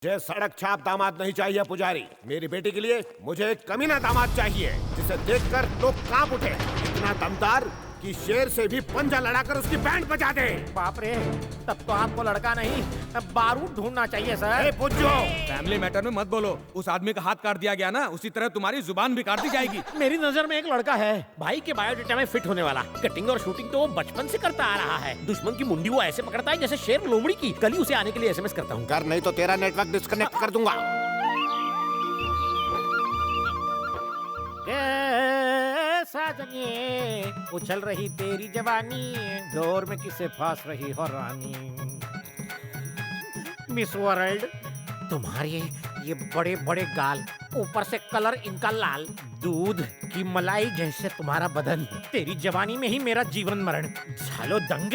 मुझे सड़क छाप दामाद नहीं चाहिए पुजारी। मेरी बेटी के लिए मुझे एक कमीना दामाद चाहिए जिसे देखकर लोग कांप उठे। इतना दमदार कि शेर से भी पंजा लड़ाकर उसकी बैंड बजा दे। बाप रे, तब तो आपको लड़का नहीं बारूद ढूंढना चाहिए सर। पुज्जो, फैमिली मैटर में मत बोलो। उस आदमी का हाथ काट दिया गया ना, उसी तरह तुम्हारी जुबान भी काट दी जाएगी। मेरी नजर में एक लड़का है भाई के बायोडेटा में फिट होने वाला। कटिंग और शूटिंग तो वो बचपन से करता आ रहा है। दुश्मन की मुंडी वो ऐसे पकड़ता है जैसे शेर लोमड़ी की। कल ही उसे आने के लिए एसएमएस करता हूँ। कर नहीं तो तेरा नेटवर्क डिस्कनेक्ट कर दूंगा। साजनिए उछल रही तेरी जवानी, दौर में किसे फांस रही हो रानी। मिस वर्ल्ड, तुम्हारे ये बड़े बड़े गाल, ऊपर से कलर इनका लाल, दूध की मलाई जैसे तुम्हारा बदन, तेरी जवानी में ही मेरा जीवन मरण। झालो दंग,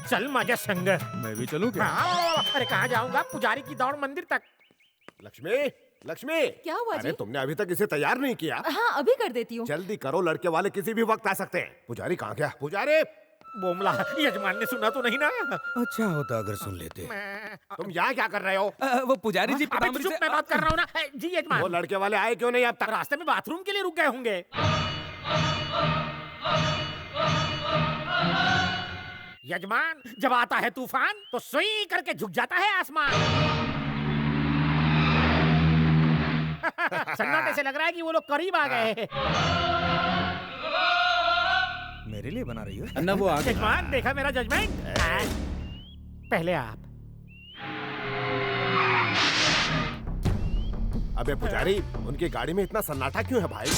चल माझ्या संग। मैं भी चलूं क्या? हाँ, अरे कहाँ जाऊंगा? पुजारी की दौड़ मंदिर तक। लक्ष्मी, लक्ष्मी, क्या हुआ अरे जी? तुमने अभी तक इसे तैयार नहीं किया। हाँ अभी कर देती हूँ। जल्दी करो, लड़के वाले किसी भी वक्त आ सकते हैं। पुजारी कहाँ गया? पुजारी, बोमला, यजमान ने सुना तो नहीं ना? अच्छा होता अगर सुन लेते। तुम यहाँ क्या कर रहे हो? वो पुजारी जी अबे पीताम्बरी चुप, से- मैं बात कर रहा हूँ ना। जी यजमान, वो लड़के वाले आए क्यों नहीं अब तक? रास्ते में बाथरूम के लिए रुक गए होंगे। यजमान, जब आता है तूफान तो सुई करके झुक जाता है आसमान। सन्नाटे से लग रहा है कि वो लोग करीब आ गए हैं। मेरे लिए बना रही हो? अन्ना वो आ गया। यजमान, देखा मेरा जजमेंट? पहले आप। अबे पुजारी, उनकी गाड़ी में इतना सन्नाटा क्यों है भाई?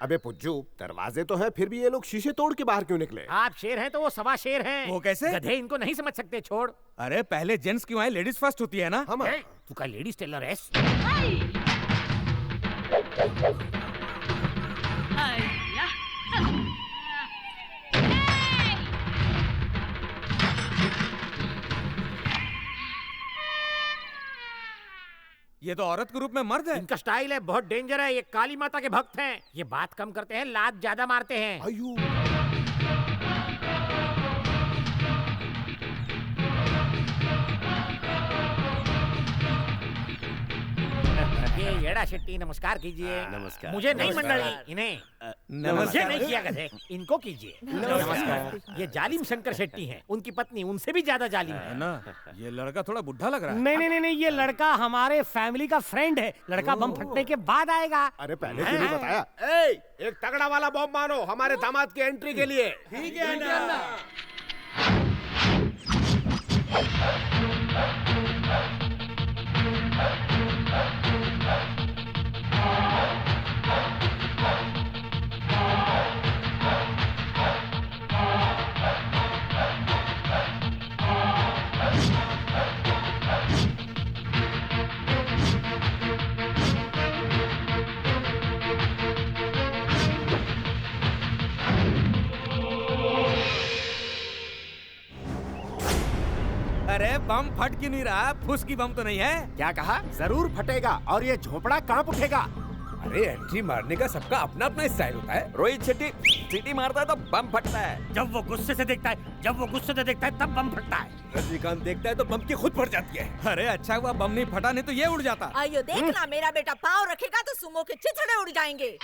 अबे पुज्जू, दरवाजे तो हैं, फिर भी ये लोग शीशे तोड़ के बाहर क्यों निकले? आप शेर हैं तो वो सवा शेर हैं। वो कैसे? गधे इनको नहीं समझ सकते। छोड़। अरे पहले जेंट्स क्यों आए? लेडीज फर्स्ट होती है ना। हम ए, तू का लेडीज टेलर है? ये तो औरत के रूप में मर्द है। इनका स्टाइल है, बहुत डेंजर है। ये काली माता के भक्त हैं। ये बात कम करते हैं, लात ज्यादा मारते हैं। आयु। ये येड़ा शेट्टी, नमस्कार कीजिए। नमस्कार। मुझे नहीं नमस्कार। मंडली, इन्हें मुझे नमस्कार। नहीं किया गधे, इनको कीजिए। नमस्कार। ये जालिम शंकर शेट्टी हैं, उनकी पत्नी उनसे भी ज्यादा जालिम है है। ना, ये लड़का थोड़ा बुढ़ा लग रहा है। नहीं, ये लड़का हमारे फैमिली का फ्रेंड है। लड़का बम फटने के बाद आएगा। अरे पहले क्यों नहीं बताया? ए, एक तगड़ा वाला बॉम्ब मारो हमारे दामाद की एंट्री के लिए। ठीक है अन्ना। अरे बम फट क्यों नहीं रहा? फुस की बम तो नहीं है? क्या कहा? जरूर फटेगा और ये झोपड़ा कांप उठेगा। अरे एंट्री मारने का सबका अपना अपना स्टाइल होता है। रोहित शेट्टी सीटी मारता है तो बम फटता है। जब वो गुस्से से देखता है तब बम फटता है। रजनीकांत देखता है तो बम की खुद फट जाती है। अरे अच्छा हुआ बम नहीं फटा, नहीं तो ये उड़ जाता। आइयो देखना, मेरा बेटा पाँव रखेगा तो सुमो के चिथड़े उड़ जाएंगे।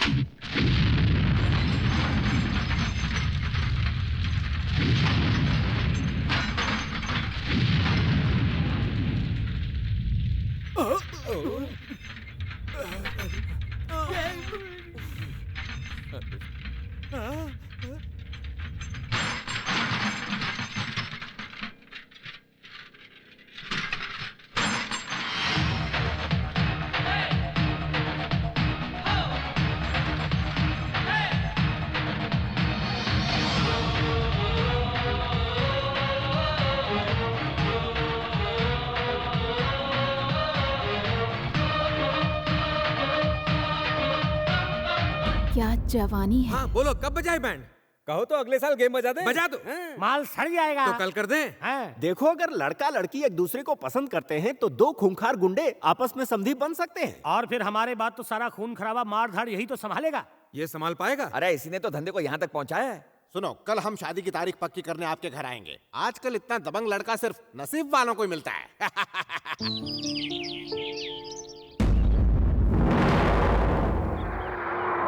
क्या जवानी है। हाँ बोलो, कब बजाए बैंड? कहो तो अगले साल गेम बजा दे। बजा दो। माल सड़ जाएगा। तो कल कर दें। हाँ। देखो, अगर लड़का लड़की एक दूसरे को पसंद करते हैं तो दो खूंखार गुंडे आपस में समधी बन सकते हैं। और फिर हमारे बाद तो सारा खून खराबा मार धाड़ यही तो संभालेगा। ये संभाल पाएगा? अरे इसी ने तो धंधे को यहाँ तक पहुँचाया है। सुनो, कल हम शादी की तारीख पक्की करने आपके घर आएंगे। आजकल इतना दबंग लड़का सिर्फ नसीब वालों को ही मिलता है।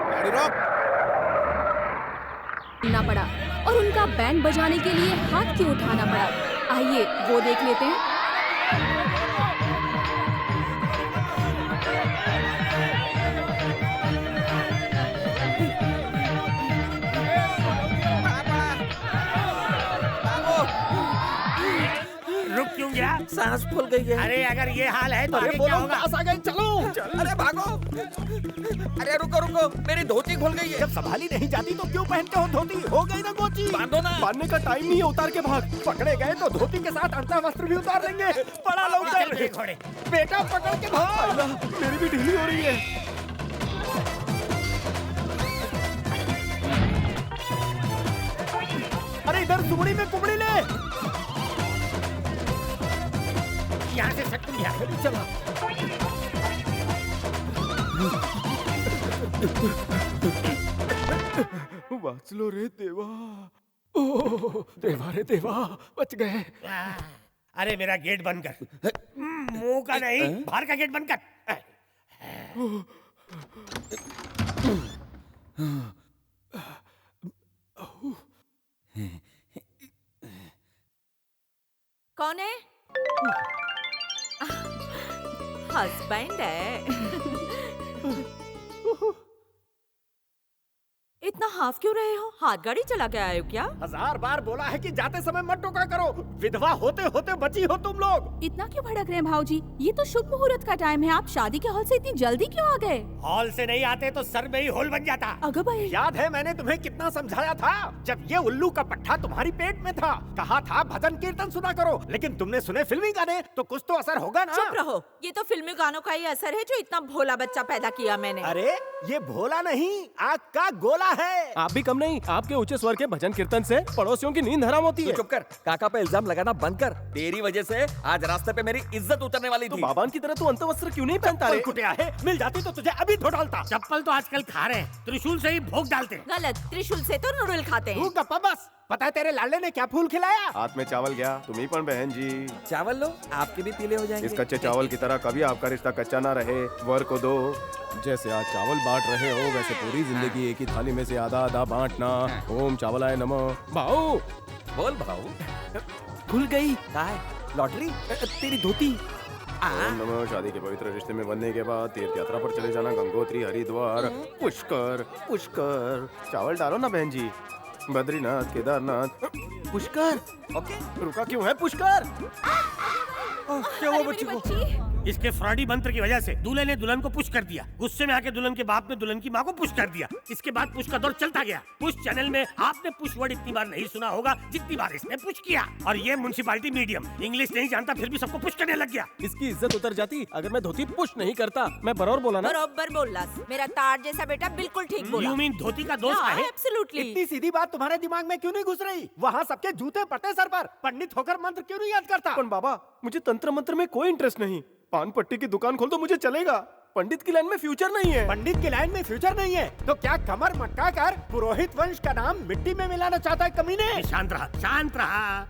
गाड़ी रोक। ना पड़ा और उनका बैंड बजाने के लिए हाथ क्यों उठाना पड़ा, आइए वो देख लेते हैं। रुक क्यों गया? सांस फूल गई है। अरे अगर ये हाल है तो आगे क्या होगा? आ गए, चलो। अरे भागो। अरे रुको रुको, मेरी धोती खुल गई है। जब संभाली नहीं जाती तो क्यों पहनते हो धोती? हो गई ना गोची। बांधो ना। बांधने का टाइम नहीं है, उतार के भाग। पकड़े गए तो धोती के साथ अर्धा वस्त्र भी उतार देंगे। बड़ा लौकर। घोड़े। बेटा पकड़ के भाग। मेरी भी ढीली हो रही है। अरे इधर सुमड़ी में कुमड़ी ले। यहाँ से सट गया। चला। वाचलो रे देवा। ओह देवा रे देवा, बच गए। अरे मेरा गेट बंद कर। मुंह का नहीं, बाहर का गेट बंद कर। कौन है? हस्बैंड है। इतना हाफ क्यों रहे हो? हाथ गाड़ी चला के आए हो क्या? 1000 बार बोला है कि जाते समय मत टोका करो। विधवा होते होते बची हो तुम लोग। इतना क्यों भड़क रहे हैं भाऊजी? ये तो शुभ मुहूर्त का टाइम है, आप शादी के हॉल से इतनी जल्दी क्यों आ गए? हॉल से नहीं आते तो सर में ही होल बन जाता। अगर भाई याद है मैंने तुम्हें कितना समझाया था जब ये उल्लू का पट्टा तुम्हारी पेट में था। कहा था भजन कीर्तन सुना करो, लेकिन तुमने सुने फिल्मी गाने, तो कुछ तो असर होगा ना। चुप रहो, ये तो फिल्मी गानों का ही असर है जो इतना भोला बच्चा पैदा किया मैंने। अरे ये भोला नहीं, आग का गोला है। आप भी कम नहीं, आपके ऊंचे स्वर के भजन कीर्तन से पड़ोसियों की नींद हराम होती तू है। चुप कर, काका पे इल्जाम लगाना बंद कर। तेरी वजह से आज रास्ते पे मेरी इज्जत उतरने वाली तो थी। बाबान की तरह तू अंतवस्त्र क्यों नहीं पहनता रे? कुटिया है, मिल जाती तो तुझे अभी धो डालता। चप्पल तो आजकल खा रहे हैं, त्रिशूल से ही भोग डालते हैं। गलत, त्रिशूल से तो नूडल खाते तू हैं। गप्पा बस। पता है तेरे लाले ने क्या फूल खिलाया? हाथ में चावल गया, तुम ही पण बहन जी। चावल लो, आपके भी पीले हो जाएंगे। इस कच्चे चावल की तरह कभी आपका रिश्ता कच्चा ना रहे। वर को दो। जैसे आज चावल बांट रहे हो, वैसे पूरी जिंदगी एक ही थाली में से आधा आधा बांटना। ओम चावलाय नमः। भाऊ बोल भाऊ। खुल गई क्या है? लॉटरी? तेरी धोती। आ, नमः। शादी के पवित्र रिश्ते में बनने के बाद तीर्थ यात्रा पर चले जाना, गंगोत्री, हरिद्वार, पुष्कर। पुष्कर चावल डालो ना बहन जी। बद्रीनाथ, केदारनाथ, पुष्कर। ओके। रुका क्यों है पुष्कर? क्या हुआ बच्ची को? इसके फ्रॉडी मंत्र की वजह से दूल्हे ने दुल्हन को पुश कर दिया। गुस्से में आके दुल्हन के बाप ने दुल्हन की माँ को पुश कर दिया। इसके बाद पुश का दौर चलता गया। पुश चैनल में आपने पुश वर्ड इतनी बार नहीं सुना होगा जितनी बार इसने पुश किया। और ये म्युनिसिपैलिटी मीडियम इंग्लिश नहीं जानता, फिर भी सबको पुश करने लग गया। इसकी इज्जत उतर जाती अगर मैं धोती पुश नहीं करता। मैं बरोबर बोला ना? बरोबर बोला। मेरा तार जैसा बेटा बिल्कुल ठीक बोला। यू मीन धोती का दोष है? एब्सोल्युटली। इतनी सीधी बात तुम्हारे दिमाग में क्यों नहीं घुस रही? वहाँ सबके जूते पड़ते सर पर। पंडित होकर मंत्र क्यों नहीं याद करता? पण बाबा, मुझे तंत्र मंत्र में कोई इंटरेस्ट नहीं। पान पट्टी की दुकान खोल दो, मुझे चलेगा। पंडित की लाइन में फ्यूचर नहीं है। पंडित की लाइन में फ्यूचर नहीं है तो क्या कमर मटका कर पुरोहित वंश का नाम मिट्टी में मिलाना चाहता है कमीने? शांत रहा, शांत रहा।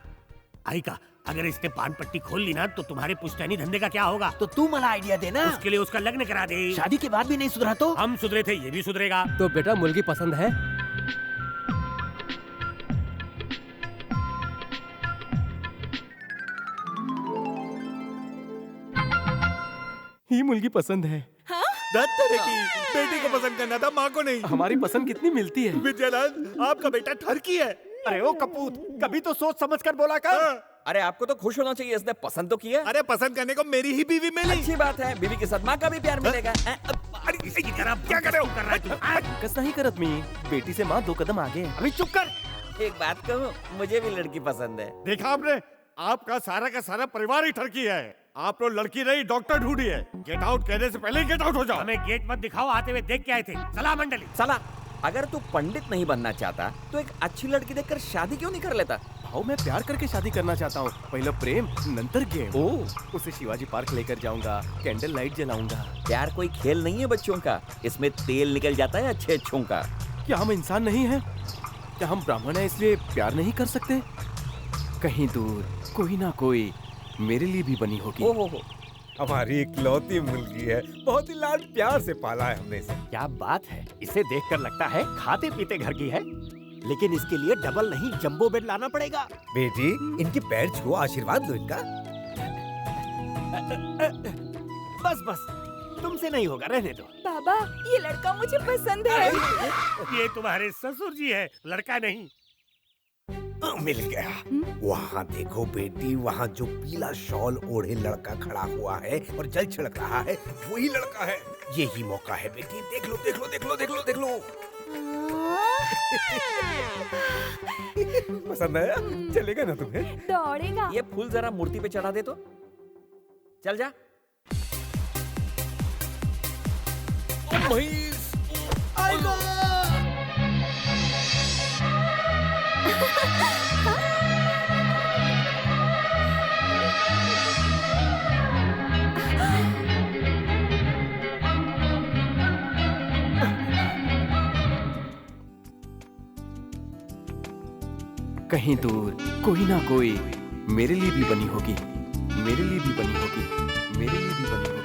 आई का अगर इसने पान पट्टी खोल ली ना तो तुम्हारे पुश्तैनी धंधे का क्या होगा? तो तू मला आइडिया देना। उसके लिए उसका लग्न करा दे। शादी के बाद भी नहीं सुधरा तो? हम सुधरे थे, ये भी सुधरेगा। तो बेटा मुर्गी पसंद है? ही मुर्गी पसंद है। बेटी को पसंद करना था, माँ को नहीं। हमारी पसंद कितनी मिलती है? विजयलाल, आपका बेटा ठरकी है। अरे ओ कपूत, कभी तो सोच समझ कर बोला कर। अरे आपको तो खुश होना चाहिए, इसने पसंद तो किया। अरे पसंद करने को मेरी ही बीवी मिली। अच्छी बात है, बीवी के साथ माँ का भी प्यार मिलेगा। अरे इसे की तरह क्या कर रहा है तू? कस नहीं करत मी। बेटी से माँ 2 कदम आगे। अभी चुप कर। एक बात कहूँ, मुझे भी लड़की पसंद है। देखा आपने, आपका सारा परिवार ही ठरकी है। आप लोग लड़की नहीं डॉक्टर ढूंढी है। गेट आउट कहने से पहले गेट आउट हो जाओ। हमें गेट मत दिखाओ, आते हुए देख के आए थे। सलाह मंडली। साला अगर तू पंडित नहीं बनना चाहता तो एक अच्छी लड़की देखकर शादी क्यों नहीं कर लेता? भाऊ मैं प्यार करके शादी करना चाहता हूँ। पहले प्रेम नंतर गेम। ओह, उसे शिवाजी पार्क लेकर जाऊंगा, कैंडल लाइट जलाऊंगा। प्यार कोई खेल नहीं है बच्चों का, इसमें तेल निकल जाता है अच्छे अच्छों का। क्या हम इंसान नहीं हैं? क्या हम ब्राह्मण हैं इसलिए प्यार नहीं कर सकते? कहीं दूर कोई ना कोई मेरे लिए भी बनी होगी। ओहो, हमारी इकलौती मुर्गी है, बहुत ही लाड प्यार से पाला है हमने इसे। क्या बात है, इसे देखकर लगता है खाते पीते घर की है, लेकिन इसके लिए डबल नहीं जंबो बेड लाना पड़ेगा। बेटी इनके पैर छुओ, आशीर्वाद लो इनका। बस बस, तुमसे नहीं होगा, रहने दो। बाबा ये लड़का मुझे पसंद है। ये तुम्हारे ससुर जी है, लड़का नहीं। मिल गया। वहाँ देखो बेटी, वहाँ जो पीला शॉल ओढ़े लड़का खड़ा हुआ है और जल छिड़क रहा है, वही लड़का है। यही मौका है बेटी, देख लो देख लो देख लो देख लो देख लो। पसंद आया? चलेगा ना तुम्हें? दौड़ेगा। ये फूल जरा मूर्ति पे चढ़ा दे तो। चल जा। कहीं दूर कोई ना कोई मेरे लिए भी बनी होगी, मेरे लिए भी बनी होगी, मेरे लिए भी बनी होगी।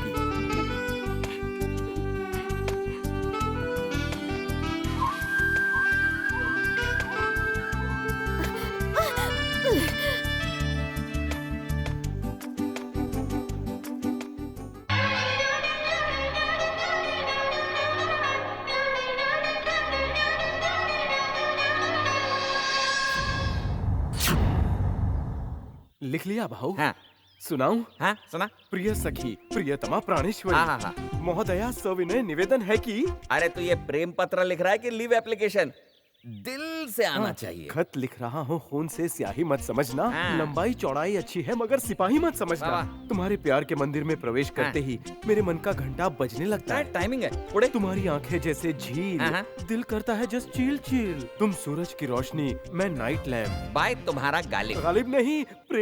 लिख लिया भाऊ? हाँ सुनाऊं? हाँ, सुना। प्रिय सखी, प्रियतमा प्राणेश्वरी, हाँ हाँ हाँ। महोदया सविनय निवेदन है कि अरे तू ये प्रेम पत्र लिख रहा है कि लीव एप्लीकेशन? दिल से आना चाहिए। खत लिख रहा हूँ, खून से स्याही मत समझना। हाँ। लंबाई चौड़ाई अच्छी है मगर सिपाही मत समझना। वाह। तुम्हारे प्यार के मंदिर में प्रवेश करते ही मेरे मन का घंटा बजने लगता है। टाइमिंग है उड़े। तुम्हारी आंखें जैसे झील, हाँ। दिल करता है जस्ट चील चील। तुम सूरज की रोशनी, मैं नाइट लैम्प। बाय तुम्हारा गालिब। गालिब नहीं, प्रेम